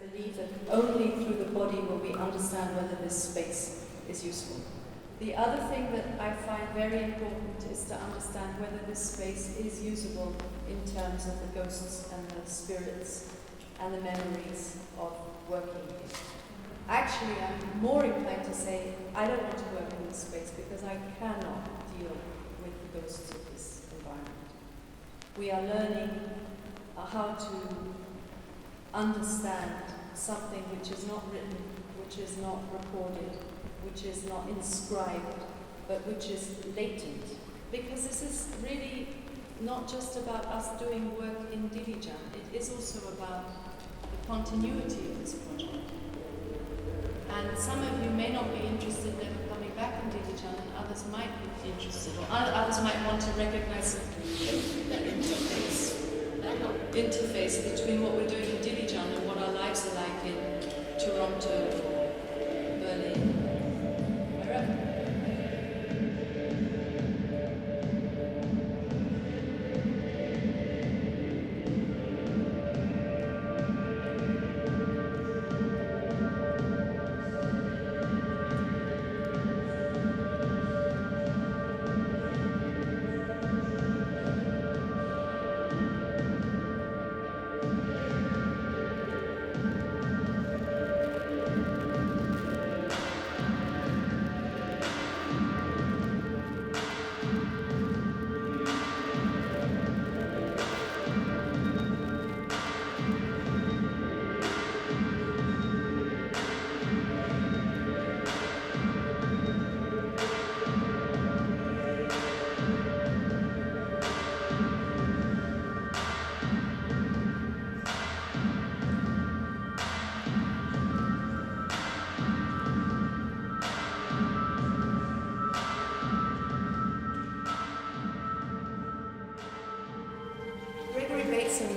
believe that only through the body will we understand whether this space is useful. The other thing that I find very important is to understand whether this space is usable in terms of the ghosts and the spirits and the memories of working here. Actually, I'm more inclined to say I don't want to work in this space because I cannot deal with the ghosts of this environment. We are learning how to understand something which is not written, which is not recorded, which is not inscribed, but which is latent. Because this is really not just about us doing work in Dilijan, it is also about the continuity of this project. And some of you may not be interested in coming back in Dilijan, and others might be interested, or others might want to recognize that interface between what we're doing in Dilijan and what our lives are like in Toronto, Berlin, wherever.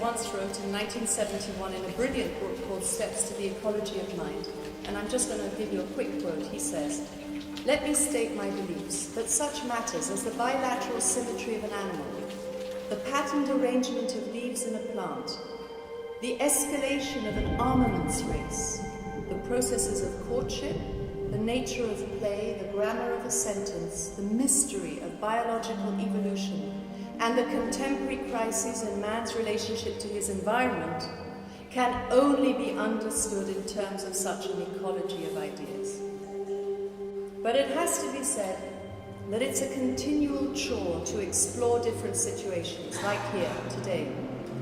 Once wrote in 1971 in a brilliant book called Steps to the Ecology of Mind, and I'm just going to give you a quick quote. He says, "Let me state my beliefs that such matters as the bilateral symmetry of an animal, the patterned arrangement of leaves in a plant, the escalation of an armaments race, the processes of courtship, the nature of play, the grammar of a sentence, the mystery of biological evolution, and the contemporary crises in man's relationship to his environment can only be understood in terms of such an ecology of ideas." But it has to be said that it's a continual chore to explore different situations, like here, today,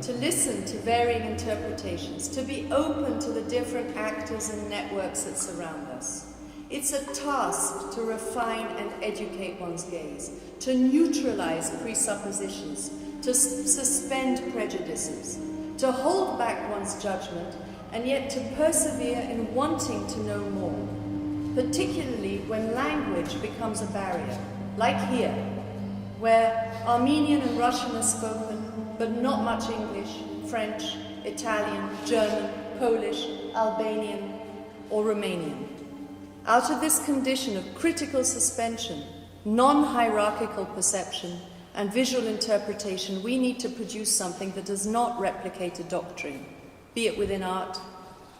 to listen to varying interpretations, to be open to the different actors and networks that surround us. It's a task to refine and educate one's gaze, to neutralize presuppositions, to suspend prejudices, to hold back one's judgment, and yet to persevere in wanting to know more, particularly when language becomes a barrier, like here, where Armenian and Russian are spoken, but not much English, French, Italian, German, Polish, Albanian, or Romanian. Out of this condition of critical suspension, non-hierarchical perception, and visual interpretation, we need to produce something that does not replicate a doctrine, be it within art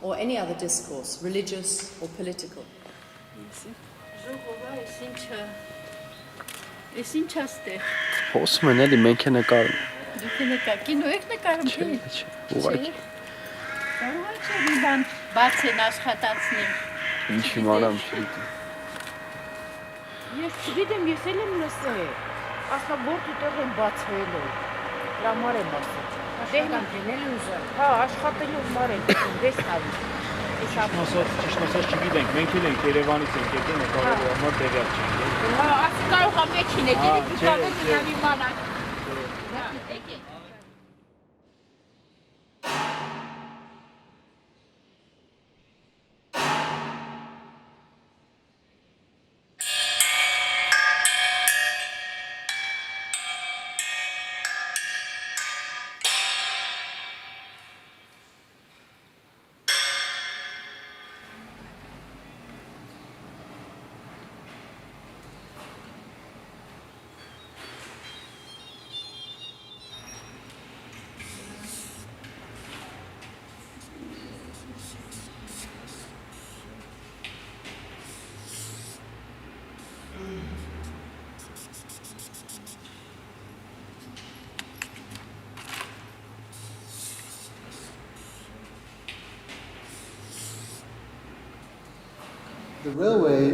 or any other discourse, religious or political. Խոսում են էլի մենք է նկարում։ Դուք նկար, կինո եք նկարում Չէ, ուղղակի։ Կարող է մի բան բաց են աշխատացնել։ Ինչի մարամ չգիտեմ։ Ես չգիտեմ, ես էլ եմ լսել։ Ասա որտու տեղ են բացվել։ Դրա համար եմ ասում։ Աշխատանքնել ուզում։ Հա, աշխատելու համար եմ 6 տարի։ Ճիշտ ասած չգիտենք, մենք էլ ենք Երևանից ենք եկել, նկարելու համար տեղյակ չենք։ Հա, ասի կարող է մեջին եք, եկեք դիտանեք իրավի մանակ։ The railway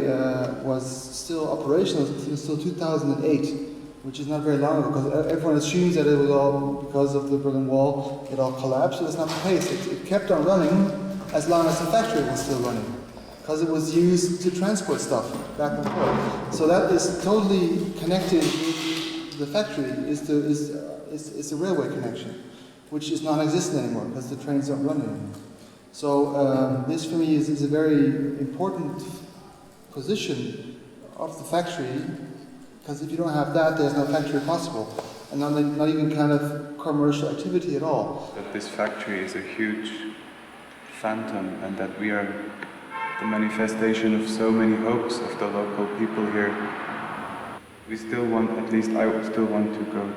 was still operational until 2008, which is not very long ago, because everyone assumes that it was all because of the Berlin Wall, it all collapsed. That's not the case. It kept on running as long as the factory was still running, because it was used to transport stuff back and forth. So that is totally connected with the factory, is the railway connection, which is non-existent anymore, because the trains don't run anymore. So this for me is a very important position of the factory, because if you don't have that, there's no factory possible, and not even kind of commercial activity at all. That this factory is a huge phantom, and that we are the manifestation of so many hopes of the local people here. We still want, at least I would still want to go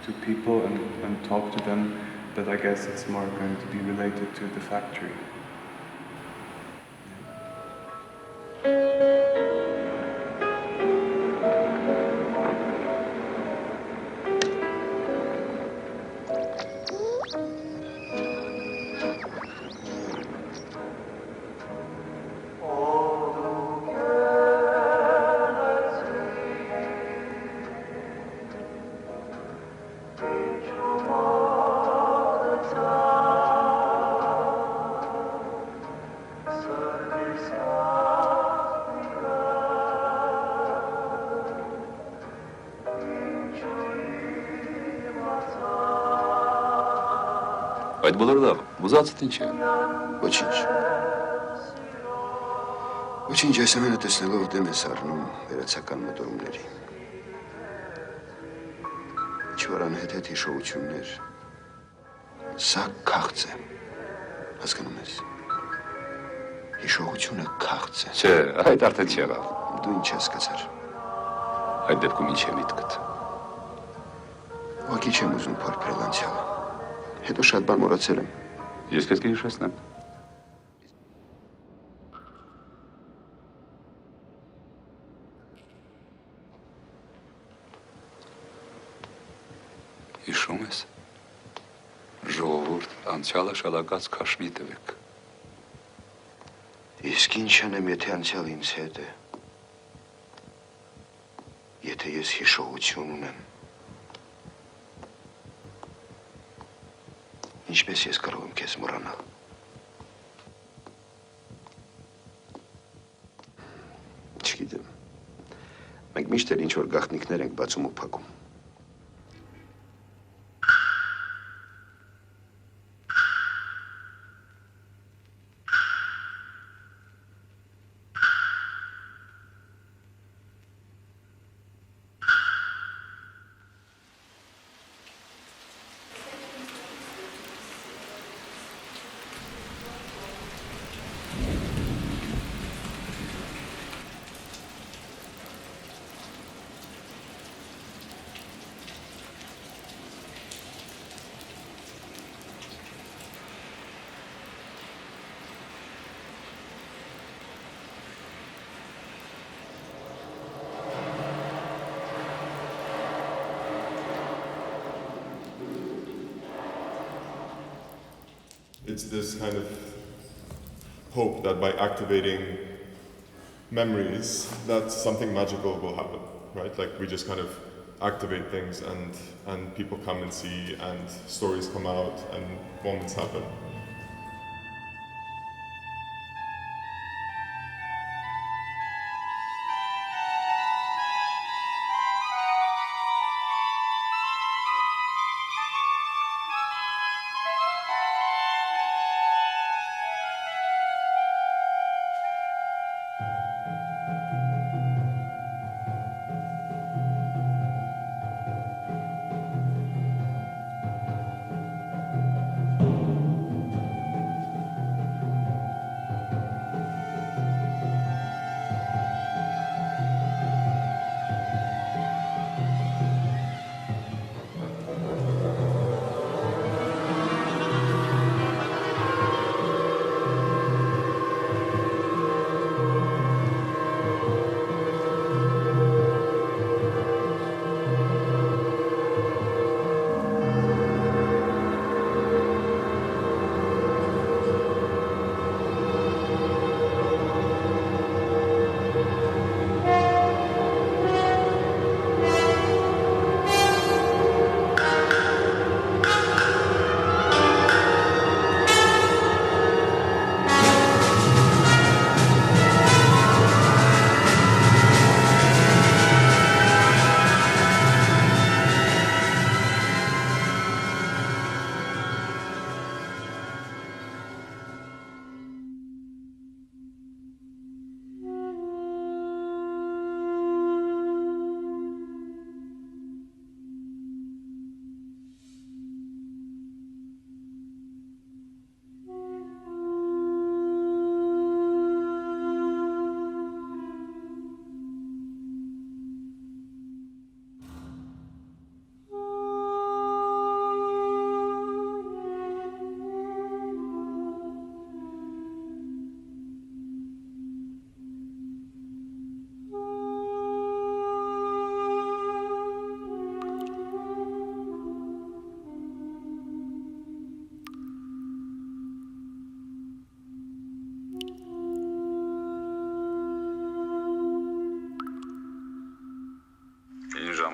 to people and talk to them, but I guess it's more going to be related to the factory. Այդ բոլորը լավ, ուզածդ ինչ է։ Ոչինչ։ Ոչինչ այս ամենը տեսնելով դեմ ես առնում վերացական մտորումների։ Ինչ-որ անհետ հիշողություններ։ Սա քաղց է։ Հասկանում ես։ Հիշողությունը քաղց է։ Չէ, այդ արդեն չեղավ։ Դու ինչ հասկացար։ Այդ դեպքում ինչ է միտքդ։ Ուղղակի չեմ ուզում փորփրել անցյալը։ Հետո շատ բան մոռացել եմ։ Ես պետք է հիշեցնեմ։ Հիշում ես։ Ժողովուրդ, անցյալը շալակած քաշնի տվեք։ Իսկ ինչ անեմ, եթե անցյալը ինձ հետ է։ Եթե ես հիշողություն ունեմ։ Ինչպես ես կարող եմ քեզ մոռանալ։ Չգիտեմ։ Մենք միշտ էլ ինչ-որ գաղտնիքներ ենք բացում ու փակում։ It's this kind of hope that by activating memories, that something magical will happen, right? Like we just kind of activate things and people come and see and stories come out and moments happen.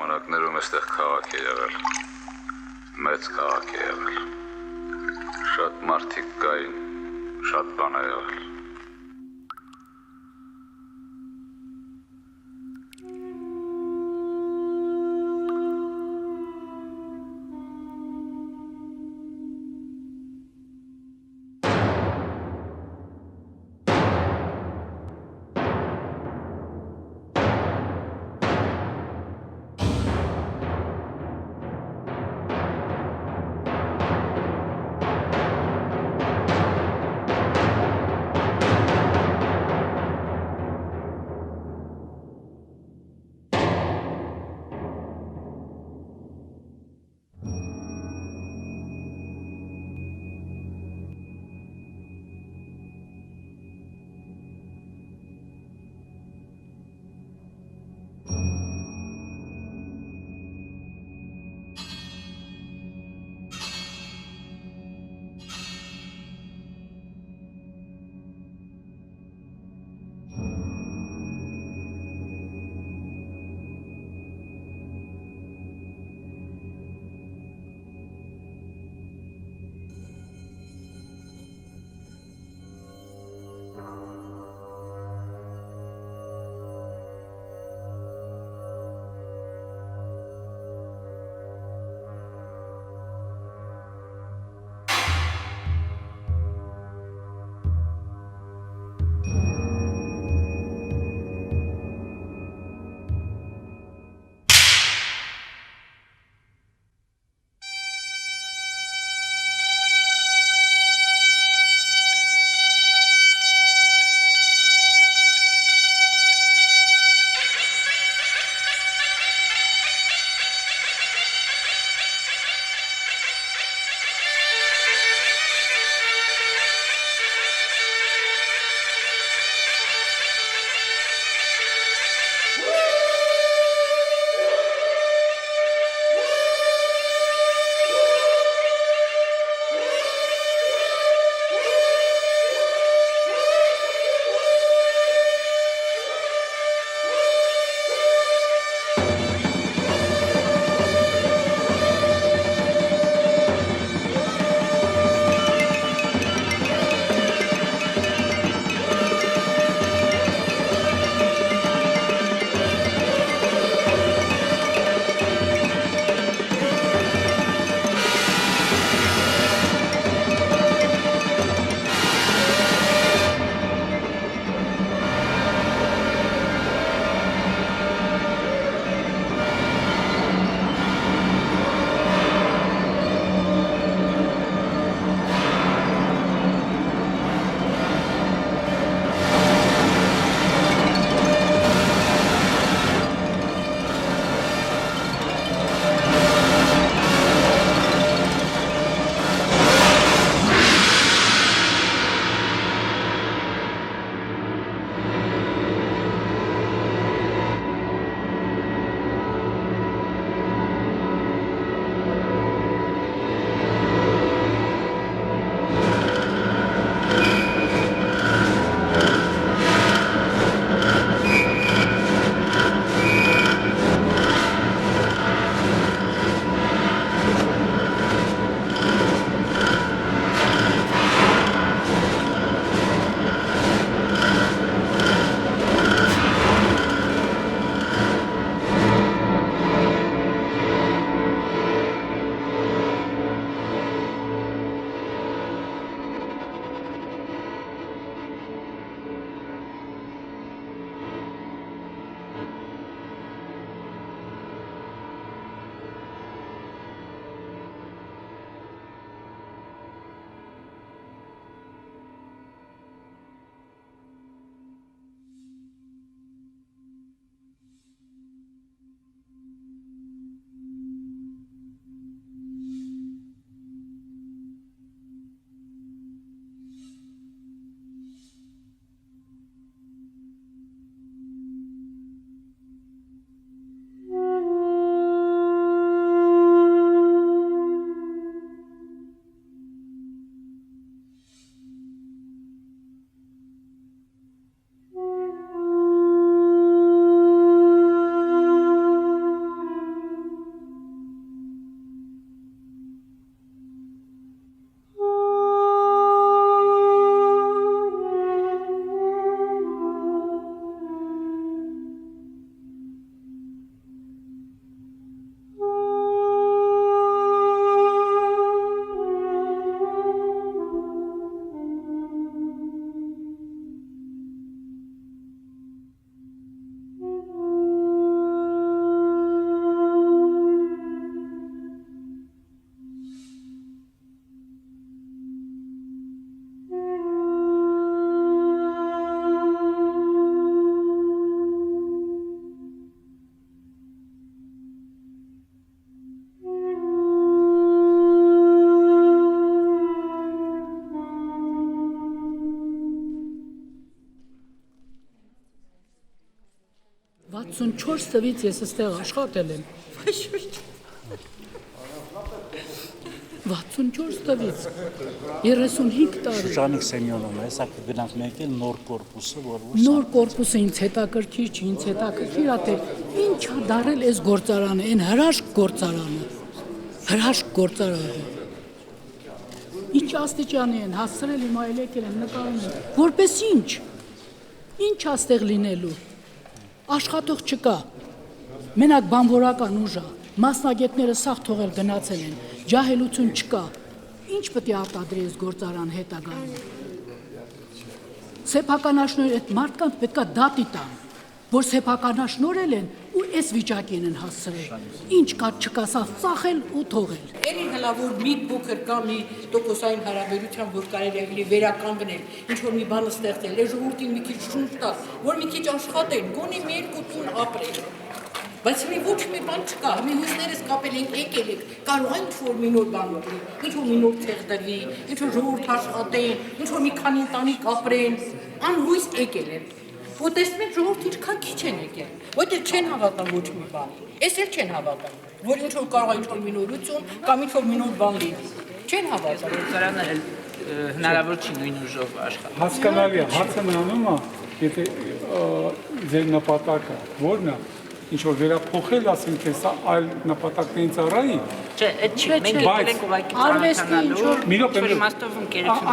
ժամանակներում այստեղ քաղաք է եղել, մեծ քաղաք է եղել, շատ մարդիկ կային, շատ բան է եղել։ 64 թվից ես այստեղ աշխատել եմ։ 64 թվից 35 տարի։ Շուշանիկ Սեմյոնովն է, հեսա կգնանք մեկ էլ նոր կորպուսը, որ նոր կորպուսը ինձ հետաքրքիր չի, ինձ հետաքրքիր է, ինչ ա դարել այս գործարանը, այն հրաշք գործարանը։ Հրաշք գործարանը։ Ինչ աստիճանի են հասցրել իմ այլեկել են նկարում են, որպես ինչ աստեղ լինելու, աշխատող չկա, մենակ բանվորական ուժ է, մասնագետները սաղ թողել գնացել են, ջահելություն չկա, ինչ պետք է արտադրի այս գործարան հետագայում, սեփականաշնորհ այդ մարդկանց պետք է դատի տան, որ սեփականաշնորհել են ու այս վիճակին են հասցրել, ինչ կա չկա սա ծախել ու թողել։ Երին հլա որ մի փոքր կա մի տոկոսային հարաբերության, որ կարելի է վերականգնել, ինչ որ մի բան ստեղծել, այս ժողովրդին մի քիչ շունչ տա, որ մի քիչ աշխատեն, գոնե մի երկու տուն ապրեն։ Բայց մի ոչ մի բան չկա, մի հույսներս կապել ենք, եկել ենք, կարող է ինչ-որ մի նոր բան ուտի, ինչ-որ մի նոր ցեղ դրվի, ինչ-որ ժողովուրդ աշխատեն, ինչ-որ մի քանի ընտանիք ապրեն, անհույս եկել են։ Ու տեսնում եք ժողովուրդ ինչքան քիչ են եկել, որտեղ չեն հավատում ոչ մի բան, էս էլ չեն հավատում, որ ինչ-որ կարող է ինչ-որ մի նորություն կամ ինչ-որ մի նոր բան լինի, չեն հավատում։ Գործարանը հնարավոր չի նույն ուժով աշխատել։ Հասկանալի է, հարցը նրանում է, եթե ձեր նպատակը որն է, ինչ որ վերափոխել, ասենք, թե սա այլ նպատակներին ծառայի։ Չէ, այդ չի, մենք եկել ենք ուղղակի ծանոթանալու,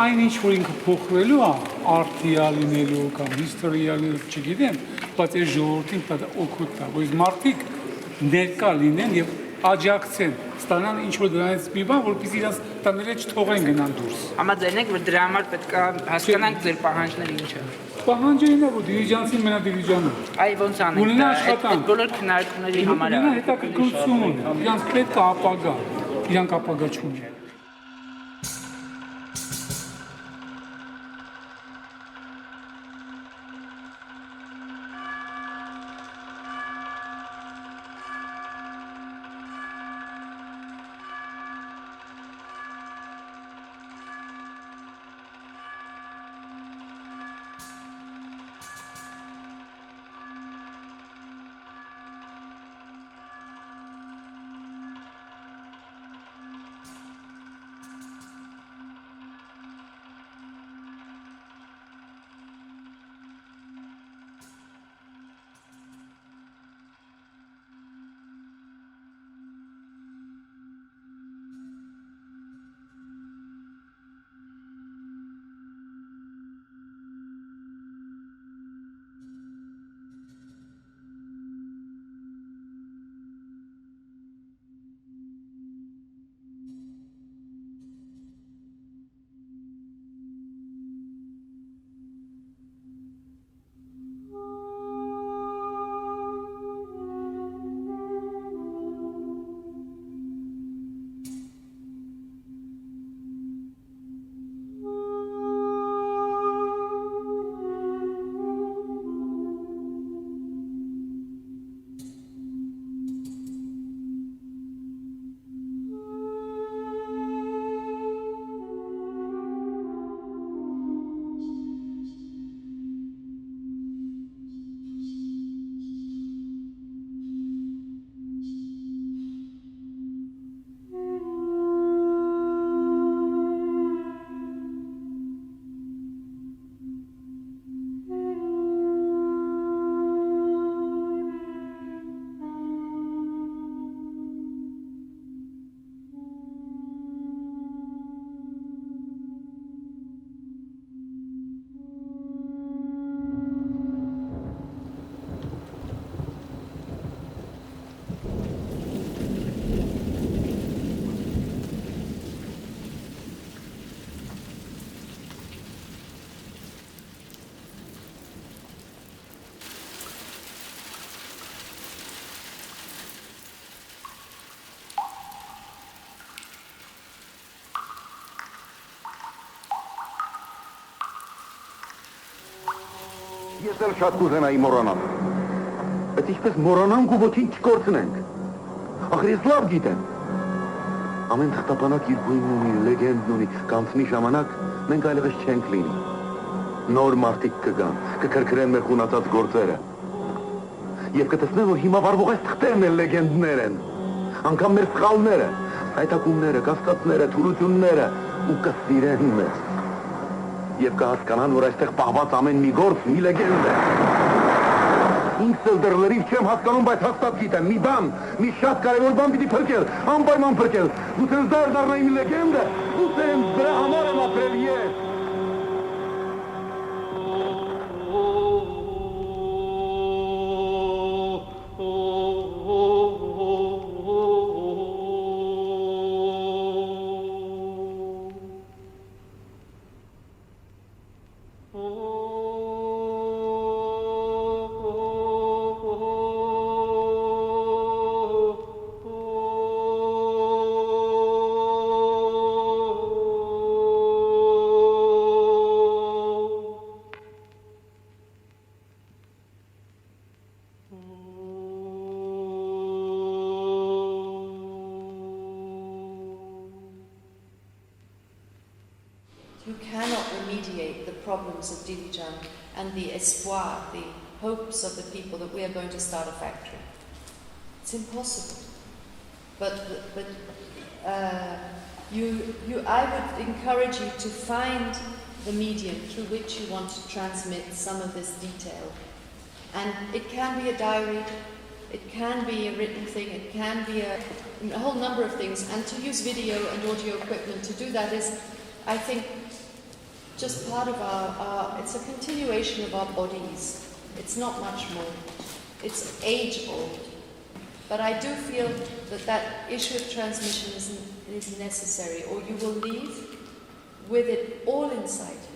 այն ինչ որ ինքը փոխվելու է, արտիա լինելու կամ հիստորիա լինելու, չգիտեմ, բայց այս ժողովրդին պետք է օգուտ տա, որ մարդիկ ներկա լինեն եւ աջակցեն, ստանան ինչ որ դրանից մի բան, որպեսզի իրաց տները չթողեն գնան դուրս։ Համաձայն եք, որ դրա համար պետք է հասկանանք ձեր պահանջները ինչ են։ Պահանջերին է, որ դիլիջանցին մենա Դիլիջանում։ Այ ոնց անենք, այդ բոլոր քննարկումների համար է։ Ունենա հետաքրքրություն, իրանց պետք է ապագա, իրանք ապագա չունեն։ Ես էլ շատ կուզենայի մոռանալ, բայց ինչպես մոռանանք ու ոչինչ չկորցնենք, ախր ես լավ գիտեմ, ամեն թղթապանակ իր գույնն ունի, լեգենդն ունի, կանցնի ժամանակ մենք այլևս չենք լինի, նոր մարդիկ կգան, կքրքրեն մեր խունացած գործերը, Եվ կտեսնեն, որ հիմա վարվող այս թղթերն են լեգենդներ են, անգամ մեր սխալները, հայտակումները, կասկածները, թուլությունները ու կսիրեն մեզ։ Եվ կհասկանան, որ այստեղ պահված ամեն մի գործ մի լեգենդ է։ Ինքս էլ դեռ լրիվ չեմ հասկանում, բայց հաստատ գիտեմ, մի բան, մի շատ կարևոր բան պիտի փրկել, անպայման փրկել։ Գուցե դառնա իմ լեգենդը, գուցե դրա համար եմ ապրել ես։ You cannot remediate the problems of Dilijan and the espoir, the hopes of the people that we are going to start a factory. It's impossible. But I would encourage you to find the medium through which you want to transmit some of this detail. And it can be a diary, it can be a written thing, it can be a whole number of things. And to use video and audio equipment to do that is, I think, just part of it's a continuation of our bodies. It's not much more. It's age old. But I do feel that issue of transmission is necessary, or you will leave with it all inside you.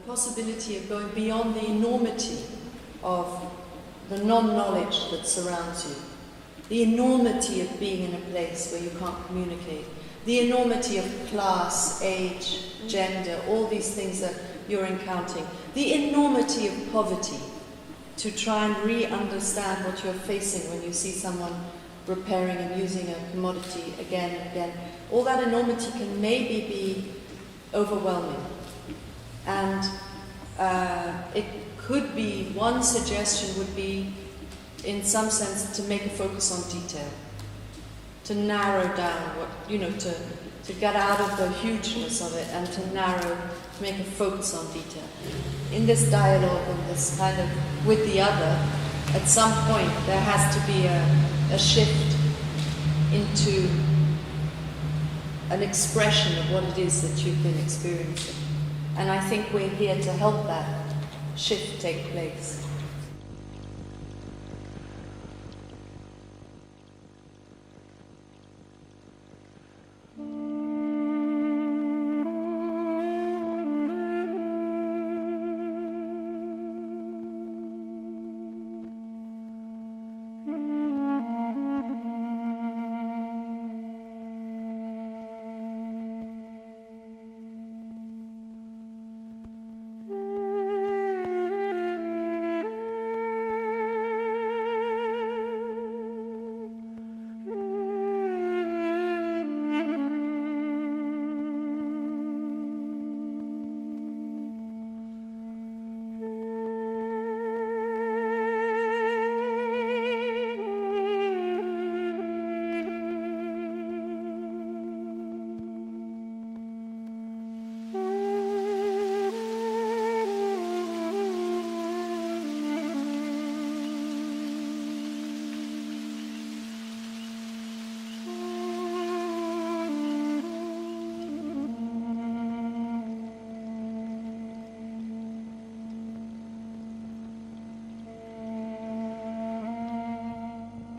Possibility of going beyond the enormity of the non-knowledge that surrounds you, the enormity of being in a place where you can't communicate, the enormity of class, age, gender, all these things that you're encountering, the enormity of poverty, to try and re-understand what you're facing when you see someone repairing and using a commodity again and again. All that enormity can maybe be overwhelming. And it could be, one suggestion would be, in some sense, to make a focus on detail, to narrow down what, to get out of the hugeness of it and to make a focus on detail. In this dialogue and this kind of with the other, at some point there has to be a shift into an expression of what it is that you've been experiencing. And I think we're here to help that shift take place.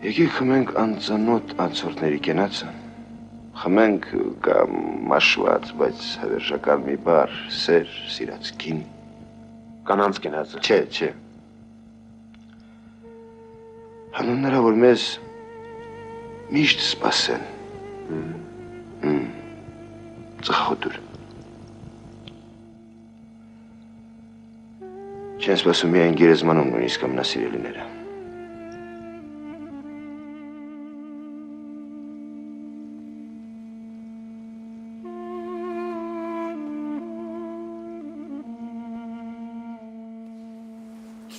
Եկեք խմենք անծանոթ անցորդների կենացը, խմենք կամ մաշված, բայց հավերժական մի բար, սեր, սիրած կին։ Կանանց կենացը։ Չէ։ Հանուն նրա, որ մեզ միշտ սպասեն։ Ծխոտուր։ Չեն սպասում միայն գերեզմանում նույնիսկ ամենասիրելիները։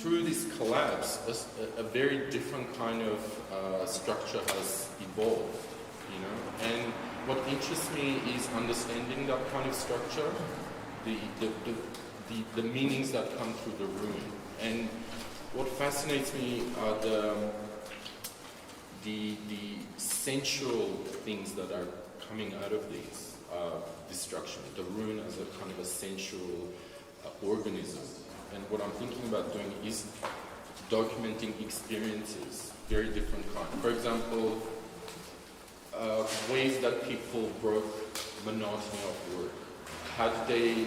Through this collapse, a very different kind of structure has evolved, you know. And what interests me is understanding that kind of structure, the meanings that come through the ruin. And what fascinates me are the sensual things that are coming out of this destruction. The ruin as a kind of a sensual organism. And what I'm thinking about doing is documenting experiences, very different kinds. For example, ways that people broke monotony of work. How did they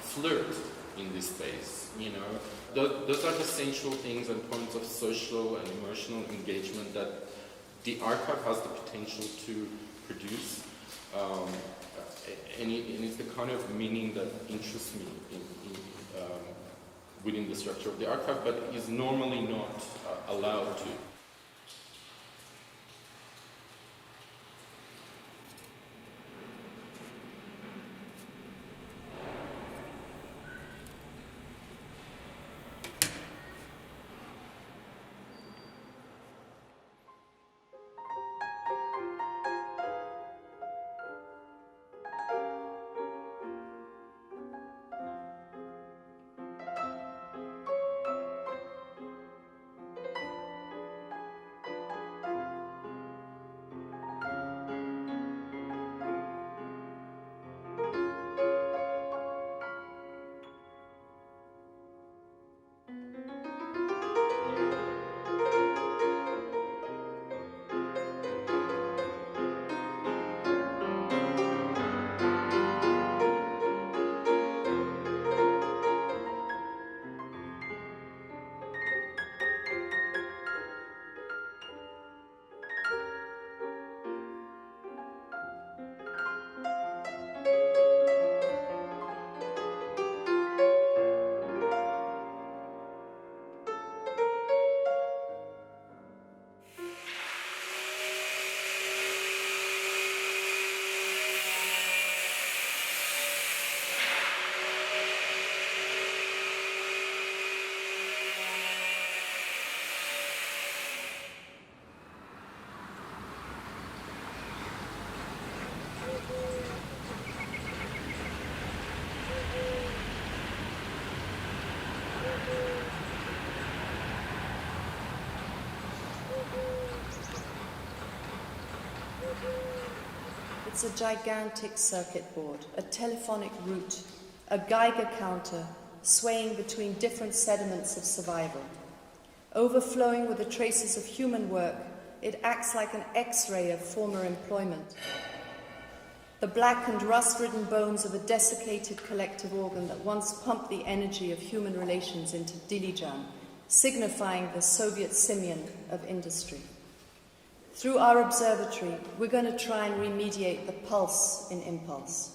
flirt in this space, you know? Those are the sensual things and points of social and emotional engagement that the archive has the potential to produce. And it's the kind of meaning that interests me within the structure of the archive, but is normally not allowed to. It's a gigantic circuit board, a telephonic route, a Geiger counter swaying between different sediments of survival. Overflowing with the traces of human work, it acts like an X-ray of former employment. The black and rust-ridden bones of a desiccated collective organ that once pumped the energy of human relations into Dilijan, signifying the Soviet simian of industry. Through our observatory, we're going to try and remediate the pulse in impulse,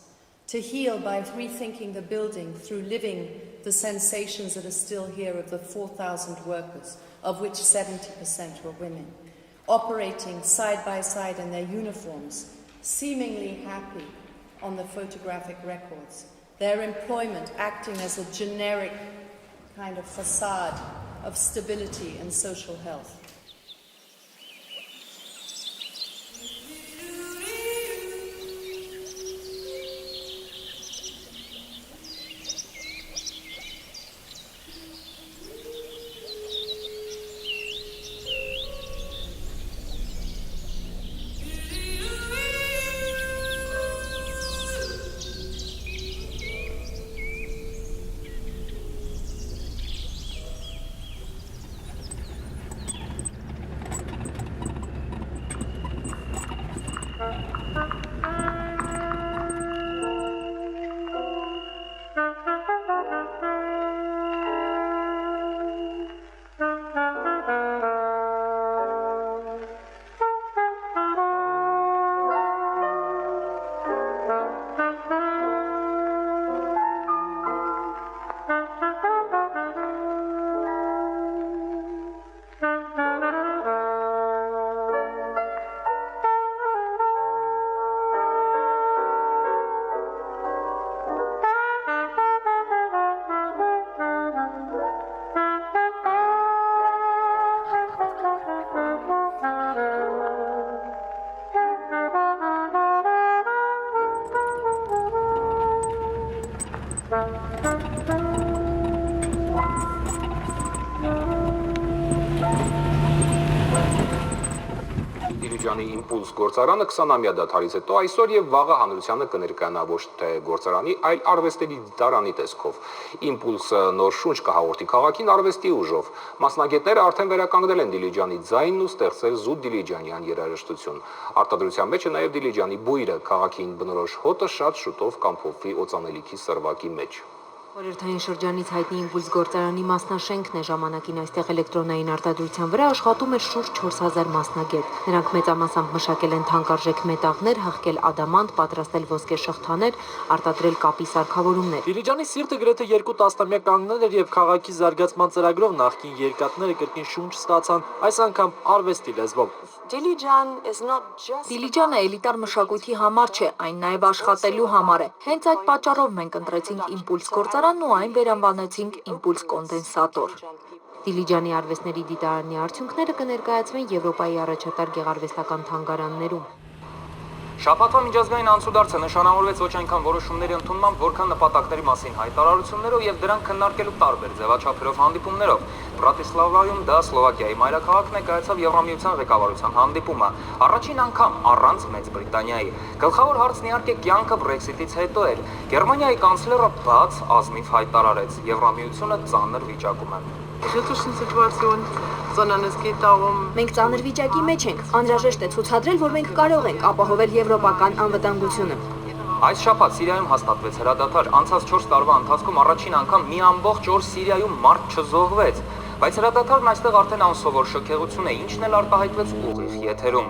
to heal by rethinking the building through living the sensations that are still here of the 4,000 workers, of which 70% were women, operating side by side in their uniforms, seemingly happy on the photographic records, their employment acting as a generic kind of facade of stability and social health. Դիլիջանի ԻՄՊՈՒԼՍ գործարանը 20-ամյա դադարից հետո այսօր եւ վաղը հանրությանը կներկայանա ոչ թե գործարանի, այլ արվեստների դիտարանի տեսքով։ ԻՄՊՈՒԼՍ-ը նոր շունչ կհաղորդի քաղաքին արվեստի ուժով։ Մասնագետները արդեն վերականգնել են Դիլիջանի ձայնն ու ստեղծել զուտ դիլիջանյան երաժշտություն։ Արտադրության մեջ է նաեւ Դիլիջանի բույրը, քաղաքին բնորոշ հոտը շատ շուտով կամփոփվի օծանելիքի սրվակի մեջ։ Խորհրդային շրջանից հայտնի իմպուլս գործարանի մասնաշենքն է ժամանակին այստեղ էլեկտրոնային արտադրության վրա աշխատում է շուրջ 4000 մասնագետ։ Նրանք մեծամասամբ մշակել են թանկարժեք մետաղներ, հղկել ադամանտ, պատրաստել ոսկե շղթաներ, արտադրել կապի սարքավորումներ։ Դիլիջանի սիրտը գրեթե 2 տասնամյակ կանգնել էր եւ քաղաքի զարգացման ծրագրով նախկին երկաթները կրկին շունչ ստացան, այս անգամ արվեստի լեզվով։ Դիլիջանը էլիտար մշակույթի համար չէ, այն նաև աշխատելու համար է։ Հենց այդ պատճառով մենք ընտրեցինք իմպուլս գործարանն ու այն վերանվանեցինք իմպուլս կոնդենսատոր։ Դիլիջանի արվեստների դիտարանի արդյունքները կներկայացվեն Եվրոպայի առաջատար գեղարվեստական թանգարաններում։ Շաբաթվա միջազգային անցուդարձը նշանավորվեց ոչ այնքան որոշումների ընդունմամբ, որքան նպատակների մասին հայտարարություններով եւ դրանք քննարկելու տարբեր ձևաչափերով հանդիպումներով։ Բրատիսլավայում դա Սլովակիայի մայրաքաղաքն է կայացավ Եվրամիության ղեկավարության հանդիպումը։ Առաջին անգամ առանց Մեծ Բրիտանիայի։ Գլխավոր հարցն իհարկե կյանքը Բրեքսիտից հետո էր։ Գերմանիայի կանցլերը բաց ազնիվ հայտարարեց. Եվրամիությունը ծանր վիճակում է։ Մենք ծանր վիճակի մեջ ենք, անհրաժեշտ է ցուցադրել, որ մենք կարող ենք ապահովել եվրոպական անվտանգությունը։ Այս շաբաթ Սիրիայում հաստատվեց հրադադար, անցած 4 տարվա ընթացքում առաջին անգամ մի ամբողջ օր Սիրիայում մարդ չզոհվեց, բայց հրադադարն այստեղ արդեն անսովոր շքեղություն է, ինչն էլ արտահայտվեց ուղիղ եթերում։